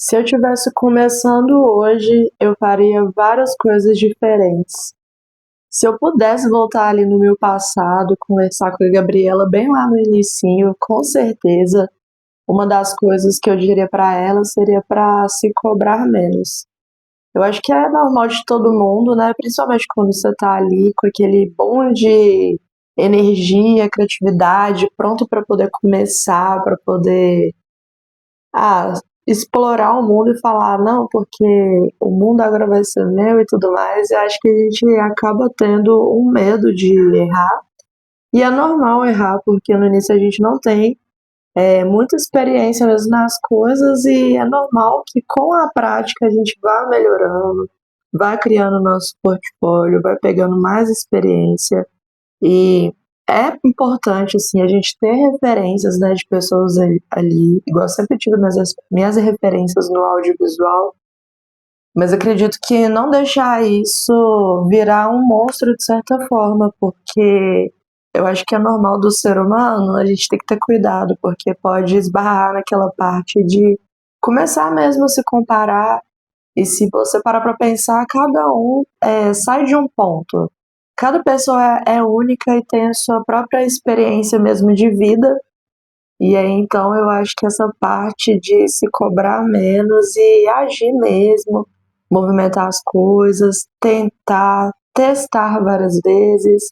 Se eu tivesse começando hoje, eu faria várias coisas diferentes. Se eu pudesse voltar ali no meu passado, conversar com a Gabriela bem lá no inicinho, com certeza, uma das coisas que eu diria para ela seria para se cobrar menos. Eu acho que é normal de todo mundo, né? Principalmente quando você tá ali com aquele bom de energia, criatividade, pronto para poder começar, para poder ah, explorar o mundo e falar, não, porque o mundo agora vai ser meu e tudo mais, eu acho que a gente acaba tendo um medo de errar. E é normal errar, porque no início a gente não tem muita experiência mesmo nas coisas, e é normal que com a prática a gente vá melhorando, vai criando nosso portfólio, vai pegando mais experiência. E é importante, assim, a gente ter referências, né, de pessoas ali, igual eu sempre tive minhas referências no audiovisual, mas acredito que não deixar isso virar um monstro de certa forma, porque eu acho que é normal do ser humano, a gente tem que ter cuidado, porque pode esbarrar naquela parte de começar mesmo a se comparar, e se você parar para pensar, cada um sai de um ponto. Cada pessoa é única e tem a sua própria experiência mesmo de vida. E aí, então, eu acho que essa parte de se cobrar menos e agir mesmo, movimentar as coisas, tentar, testar várias vezes.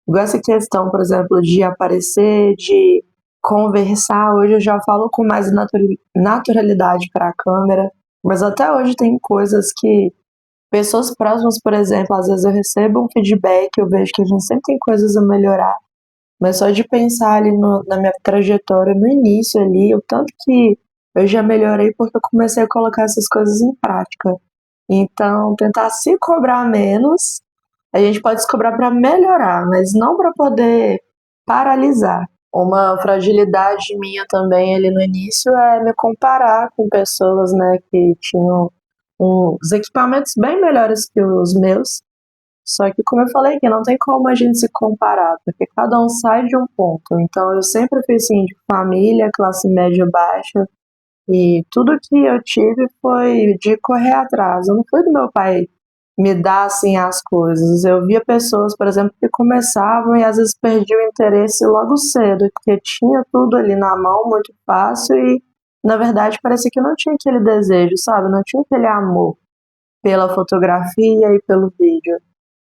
Igual essa questão, por exemplo, de aparecer, de conversar. Hoje eu já falo com mais naturalidade para a câmera, mas até hoje tem coisas que pessoas próximas, por exemplo, às vezes eu recebo um feedback, eu vejo que a gente sempre tem coisas a melhorar, mas só de pensar ali na minha trajetória, no início ali, o tanto que eu já melhorei porque eu comecei a colocar essas coisas em prática. Então, tentar se cobrar menos, a gente pode se cobrar para melhorar, mas não para poder paralisar. Uma fragilidade minha também ali no início é me comparar com pessoas, né, que tinham uns equipamentos bem melhores que os meus. Só que, como eu falei aqui, não tem como a gente se comparar, porque cada um sai de um ponto. Então, eu sempre fui assim, de família, classe média baixa, e tudo que eu tive foi de correr atrás. Eu não fui do meu pai me dar assim as coisas. Eu via pessoas, por exemplo, que começavam e às vezes perdiam o interesse logo cedo, porque tinha tudo ali na mão, muito fácil, e na verdade parecia que não tinha aquele desejo, sabe? Não tinha aquele amor pela fotografia e pelo vídeo.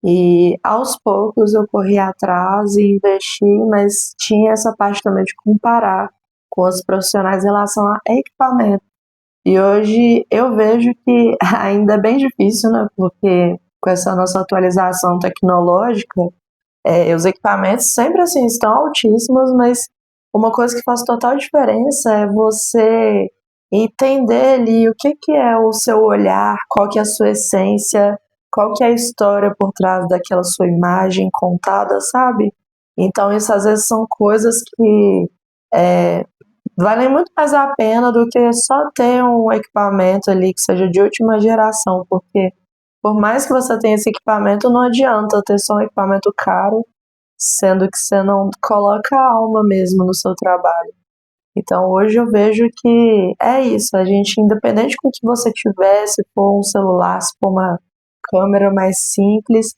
E aos poucos eu corri atrás e investi, mas tinha essa parte também de comparar com os profissionais em relação a equipamento. E hoje eu vejo que ainda é bem difícil, né? Porque com essa nossa atualização tecnológica, os equipamentos sempre assim estão altíssimos, mas uma coisa que faz total diferença é você entender ali o que que é o seu olhar, qual que é a sua essência, qual que é a história por trás daquela sua imagem contada, sabe? Então isso às vezes são coisas que é, valem muito mais a pena do que só ter um equipamento ali que seja de última geração, porque por mais que você tenha esse equipamento, não adianta ter só um equipamento caro, sendo que você não coloca a alma mesmo no seu trabalho. Então hoje eu vejo que é isso, a gente, independente com o que você tiver, se for um celular, se for uma câmera mais simples,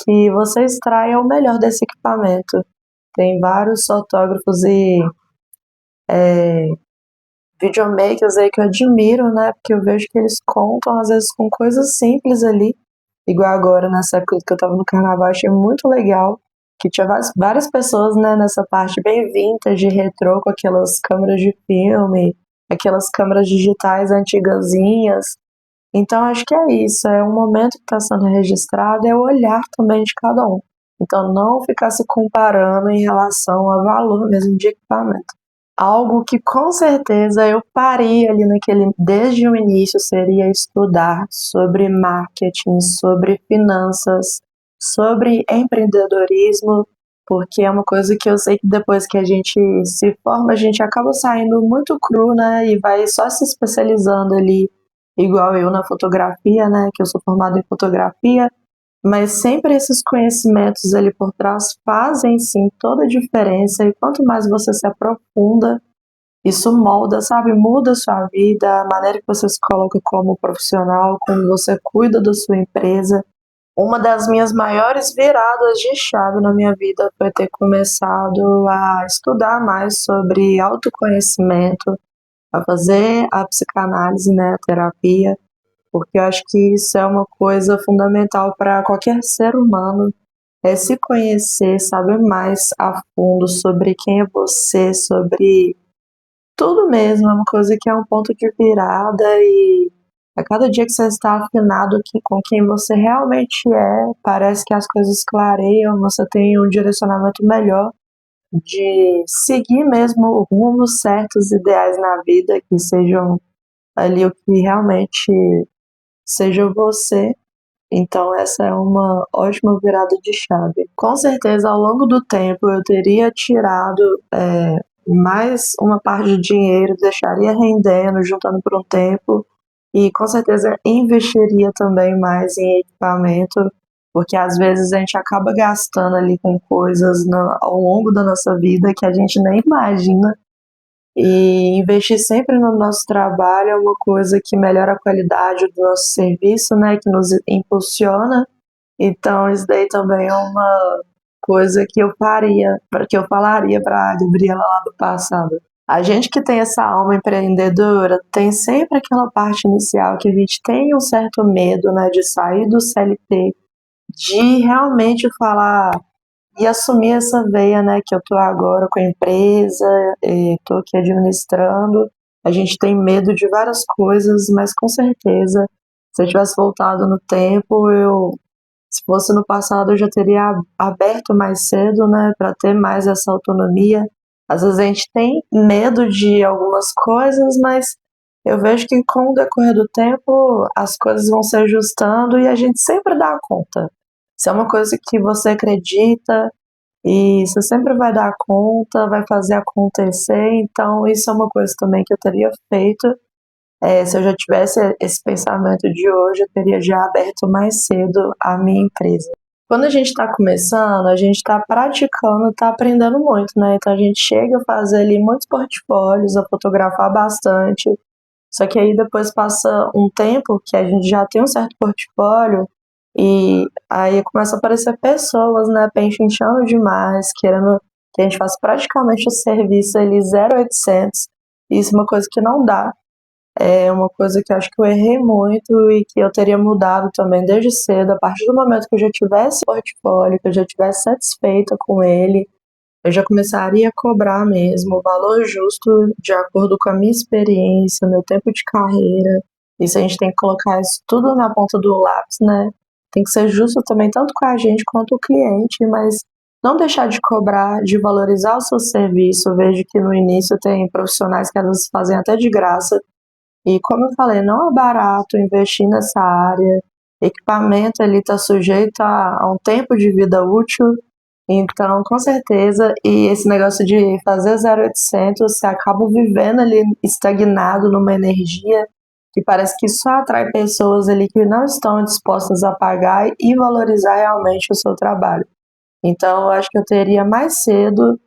que você extraia o melhor desse equipamento. Tem vários fotógrafos e videomakers aí que eu admiro, né? Porque eu vejo que eles contam, às vezes, com coisas simples ali. Igual agora, nessa época que eu tava no carnaval, achei muito legal. Que tinha várias pessoas, né, nessa parte bem vintage, retrô, com aquelas câmeras de filme, aquelas câmeras digitais antigazinhas. Então, acho que é isso. É um momento que está sendo registrado, é o olhar também de cada um. Então, não ficar se comparando em relação ao valor mesmo de equipamento. Algo que com certeza eu parei ali desde o início seria estudar sobre marketing, sobre finanças, sobre empreendedorismo, porque é uma coisa que eu sei que depois que a gente se forma, a gente acaba saindo muito cru, né, e vai só se especializando ali, igual eu na fotografia, né, que eu sou formada em fotografia, mas sempre esses conhecimentos ali por trás fazem sim toda a diferença, e quanto mais você se aprofunda Isso molda, sabe, muda a sua vida, a maneira que você se coloca como profissional, como você cuida da sua empresa. Uma das minhas maiores viradas de chave na minha vida foi ter começado a estudar mais sobre autoconhecimento, a fazer a psicanálise, né, a terapia, porque eu acho que isso é uma coisa fundamental para qualquer ser humano, é se conhecer, saber mais a fundo sobre quem é você, sobre tudo mesmo, é uma coisa que é um ponto de virada e a cada dia que você está afinado com quem você realmente é, parece que as coisas clareiam, você tem um direcionamento melhor de seguir mesmo rumos certos, ideais na vida, que sejam ali o que realmente seja você. Então, essa é uma ótima virada de chave. Com certeza, ao longo do tempo, eu teria tirado mais uma parte de dinheiro, deixaria rendendo, juntando por um tempo, e com certeza investiria também mais em equipamento, porque às vezes a gente acaba gastando ali com coisas ao longo da nossa vida que a gente nem imagina. E investir sempre no nosso trabalho é uma coisa que melhora a qualidade do nosso serviço, né? Que nos impulsiona. Então, isso daí também é uma coisa que eu faria, que eu falaria para a Gabriela lá do passado. A gente que tem essa alma empreendedora tem sempre aquela parte inicial que a gente tem um certo medo, né, de sair do CLT, de realmente falar e assumir essa veia, né, que eu tô agora com a empresa, tô aqui administrando. A gente tem medo de várias coisas, mas com certeza, se eu tivesse voltado no tempo, se fosse no passado, eu já teria aberto mais cedo, né, para ter mais essa autonomia. Às vezes a gente tem medo de algumas coisas, mas eu vejo que com o decorrer do tempo as coisas vão se ajustando e a gente sempre dá conta. Se é uma coisa que você acredita e você sempre vai dar conta, vai fazer acontecer, então isso é uma coisa também que eu teria feito. Se eu já tivesse esse pensamento de hoje, eu teria já aberto mais cedo a minha empresa. Quando a gente está começando, a gente está praticando, está aprendendo muito, né? Então a gente chega a fazer ali muitos portfólios, a fotografar bastante. Só que aí depois passa um tempo que a gente já tem um certo portfólio e aí começa a aparecer pessoas, né, pechinchando demais, querendo que a gente faça praticamente o serviço ali 0800. Isso é uma coisa que não dá. É uma coisa que eu acho que eu errei muito e que eu teria mudado também desde cedo. A partir do momento que eu já tivesse portfólio, que eu já tivesse satisfeita com ele, eu já começaria a cobrar mesmo o valor justo de acordo com a minha experiência, meu tempo de carreira. Isso a gente tem que colocar isso tudo na ponta do lápis, né? Tem que ser justo também, tanto com a gente quanto o cliente, mas não deixar de cobrar, de valorizar o seu serviço. Eu vejo que no início tem profissionais que às vezes fazem até de graça e como eu falei, não é barato investir nessa área. Equipamento ele está sujeito a um tempo de vida útil, então com certeza, e esse negócio de fazer 0800, você acaba vivendo ali estagnado numa energia que parece que só atrai pessoas ali que não estão dispostas a pagar e valorizar realmente o seu trabalho. Então eu acho que eu teria mais cedo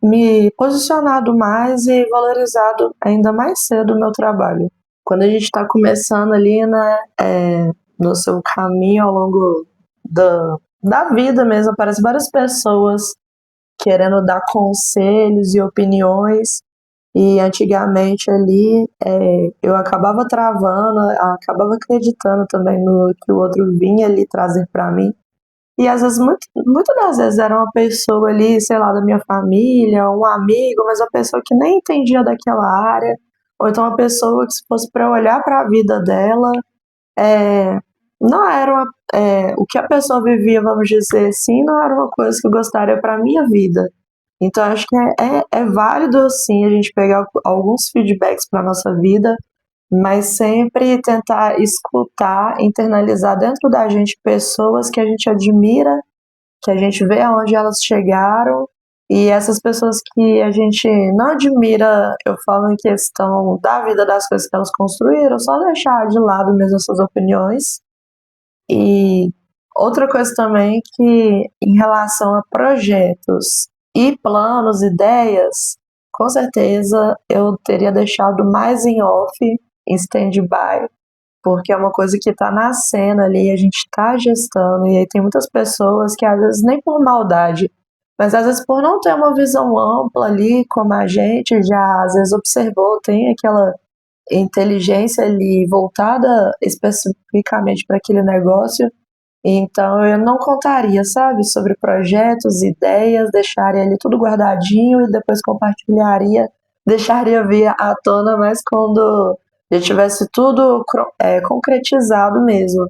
me posicionado mais e valorizado ainda mais cedo o meu trabalho. Quando a gente está começando ali, né, no seu caminho ao longo da vida mesmo, aparecem várias pessoas querendo dar conselhos e opiniões, e antigamente ali eu acabava travando, acabava acreditando também no que o outro vinha ali trazer para mim, e às vezes, muitas das vezes era uma pessoa ali, sei lá, da minha família, um amigo, mas uma pessoa que nem entendia daquela área, ou então uma pessoa que se fosse para olhar para a vida dela, é, não era o que a pessoa vivia, vamos dizer assim, não era uma coisa que eu gostaria para a minha vida. Então, acho que é válido, sim, a gente pegar alguns feedbacks para nossa vida, mas sempre tentar escutar, internalizar dentro da gente pessoas que a gente admira, que a gente vê aonde elas chegaram, e essas pessoas que a gente não admira, eu falo em questão da vida das coisas que elas construíram, só deixar de lado mesmo essas opiniões. E outra coisa também que em relação a projetos e planos, ideias, com certeza eu teria deixado mais em off, em stand-by, porque é uma coisa que está nascendo ali, a gente está gestando, e aí tem muitas pessoas que às vezes nem por maldade, mas às vezes por não ter uma visão ampla ali, como a gente já às vezes observou, tem aquela inteligência ali voltada especificamente para aquele negócio, então eu não contaria, sabe, sobre projetos, ideias, deixaria ali tudo guardadinho e depois compartilharia, deixaria vir à tona mais quando já tivesse tudo concretizado mesmo.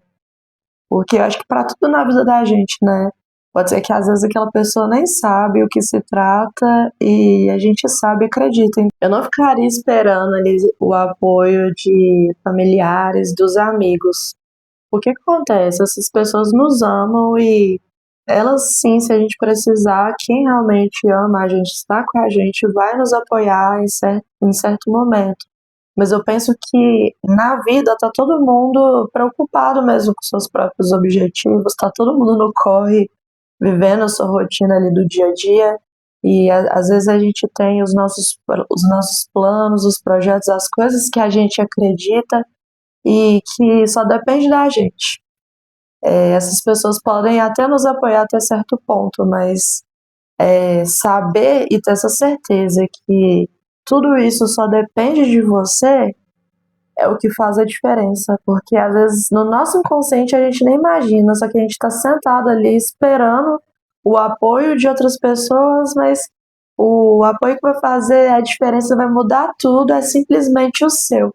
Porque eu acho que para tudo na vida da gente, né? Pode ser que às vezes aquela pessoa nem sabe o que se trata e a gente sabe e acredita. Eu não ficaria esperando ali o apoio de familiares, dos amigos. O que acontece? Essas pessoas nos amam e elas sim, se a gente precisar, quem realmente ama a gente, está com a gente, vai nos apoiar em certo momento. Mas eu penso que na vida tá todo mundo preocupado mesmo com seus próprios objetivos, tá todo mundo no corre, vivendo a sua rotina ali do dia a dia. E às vezes a gente tem os nossos planos, os projetos, as coisas que a gente acredita e que só depende da gente. Essas pessoas podem até nos apoiar até certo ponto, mas saber e ter essa certeza que tudo isso só depende de você é o que faz a diferença, porque às vezes no nosso inconsciente a gente nem imagina, só que a gente está sentado ali esperando o apoio de outras pessoas, mas o apoio que vai fazer a diferença, vai mudar tudo, é simplesmente o seu.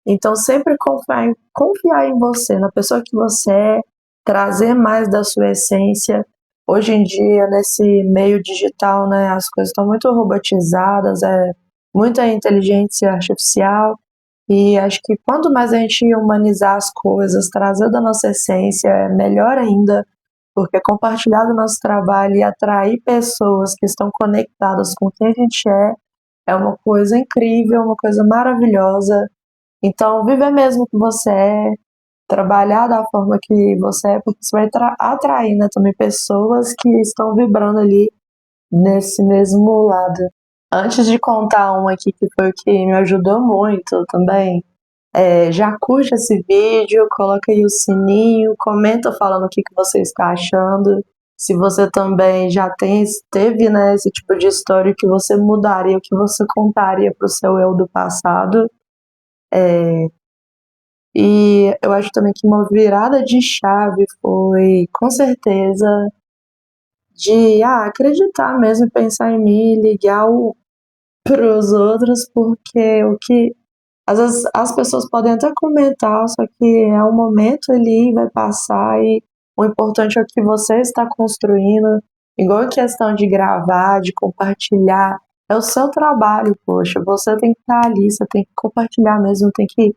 Então, sempre confiar em você, na pessoa que você é, trazer mais da sua essência. Hoje em dia, nesse meio digital, né, as coisas estão muito robotizadas, muita inteligência artificial, e acho que quanto mais a gente humanizar as coisas, trazer da nossa essência, é melhor ainda, porque compartilhar do nosso trabalho e atrair pessoas que estão conectadas com quem a gente é uma coisa incrível, uma coisa maravilhosa. Então, viver mesmo o que você é, trabalhar da forma que você é, porque você vai atrair, né, também pessoas que estão vibrando ali nesse mesmo lado. Antes de contar um aqui que foi o que me ajudou muito também, já curte esse vídeo, coloca aí o sininho, comenta falando o que você está achando. Se você também já teve, né, esse tipo de história, o que você mudaria, o que você contaria para o seu eu do passado. E eu acho também que uma virada de chave foi, com certeza, de acreditar mesmo, pensar em mim, ligar para os outros, porque o que às vezes as pessoas podem até comentar, só que é um momento ali, vai passar e o importante é o que você está construindo. Igual a questão de gravar, de compartilhar, é o seu trabalho, poxa, você tem que estar ali, você tem que compartilhar mesmo, tem que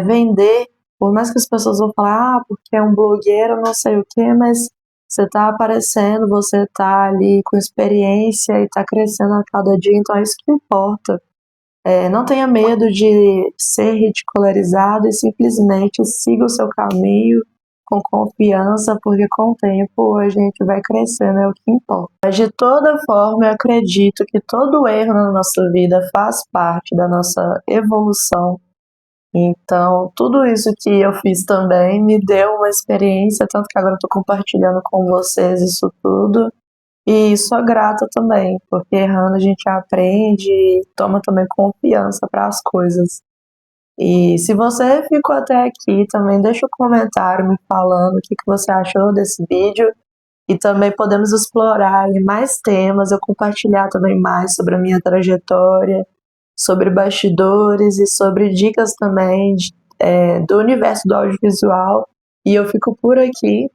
vender, por mais que as pessoas vão falar, porque é um blogueiro, não sei o quê, mas você está aparecendo, você está ali com experiência e está crescendo a cada dia, então é isso que importa. Não tenha medo de ser ridicularizado e simplesmente siga o seu caminho com confiança, porque com o tempo a gente vai crescendo, é o que importa. Mas de toda forma, eu acredito que todo erro na nossa vida faz parte da nossa evolução. Então, tudo isso que eu fiz também me deu uma experiência, tanto que agora eu estou compartilhando com vocês isso tudo. E sou grata também, porque errando a gente aprende e toma também confiança para as coisas. E se você ficou até aqui, também deixa um comentário me falando o que você achou desse vídeo. E também podemos explorar aí mais temas, eu compartilhar também mais sobre a minha trajetória, sobre bastidores e sobre dicas também do universo do audiovisual. E eu fico por aqui.